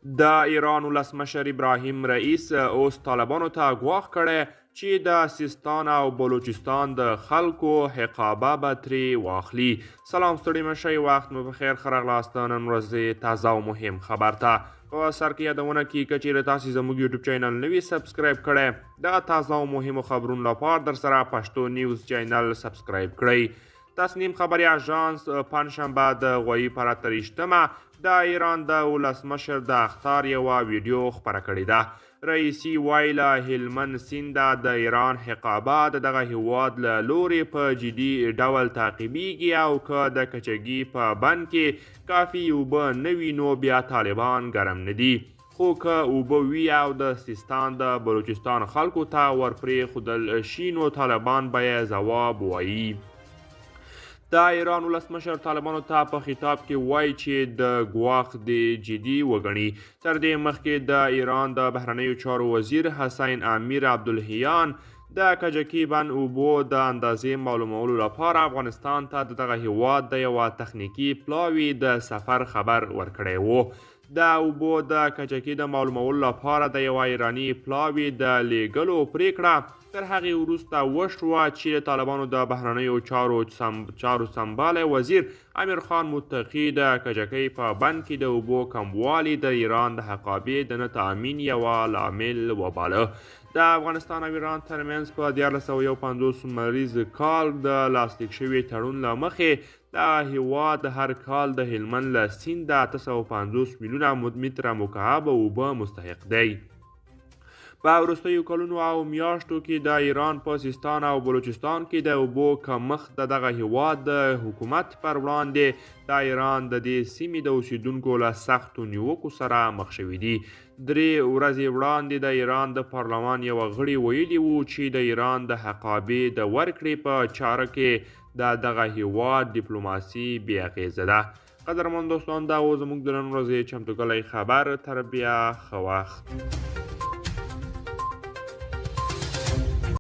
د ایران ولسمشر ابراهیم رئیس اوس طالبانو ته ګواښ کړی چې د سیستان او بلوچستان د خلکو حقابه به ترې واخلي. سلام ستړي مه شئ، وخت مو بخیر، ښه راغلاست نن ورځې تازه او مهم خبر ته. په سر کې یادونه کې که چیرې تاسې زموږ یوټیوب چینل نه وي سبسکرایب کړی، دغه تازه او مهمو خبرونو لپاره در سره پښتو نیوز چینل سبسکرایب کړئ. تصنیم خبري اژانس پنجشنبه د غویي پر 28مه د ایران د ولسمشر د اخطار یوه ویډیو خپره کړې ده. رئیسي وایي له هلمند سینده د ایران حقابه د دغه هیواد له لورې په جدي ډول تعقیبیږي او که د کچګي په بند کې کافي اوبه نه وي نو بیا طالبان ګرم نه دي، خو که اوبه وي او د سیستان د بلوچستان خلکو ته ورپرېښودل شي نو طالبان به یې ځواب وایي. د ایران ولسمشر طالبانو ته په خطاب کې وایي چې د ګواښ د جدي وګڼي. تر دې مخکې د ایران د بهرنیو چارو وزیر حسین امیر عبدالهیان د کجکي بند اوبو د اندازې معلومولو لپاره افغانستان ته د دغه هیواد د یوه تخنیکي پلاوي د سفر خبر ورکړی و. د اوبو د کجکي د معلومولو لپاره د یوه ایراني پلاوي د لیږلو پریکړه تر هغې وروسته وشوه چې د طالبانو د بهرنیو چارو سمبالی وزیر امیر خان متقي د کجکي په بند کې د اوبو کموالی د ایران د حقابې د نه تأمین یوه لامل وباله. د افغانستان او ایران ترمنځ په 1951 لمریز کال د لاسلیک شوي تړون له مخې د هیواد هر کال د هلمند له سینده 850 میلیونه متره مکعب اوبه مستحق دی. په وروستیو کلونو او میاشتو کې د ایران په سیستان او بلوچستان کې د اوبو کمښت د دغه هیواد د حکومت پر وړاندې د ایران د دې سیمې د اوسیدونکو له سختو نیوکو سره مخ شوي دي. 3 ورځې وړاندې د ایران د پارلمان یوه غړي ویلي وو چې د ایران د حقابې د ورکړې په چاره کې د دغه هیواد ډیپلوماسي بې اغیزه ده. قدرمن دوستان، دا و زموږ د نن ورځې چمتو کلی خبر. تر بیا ښه وخت.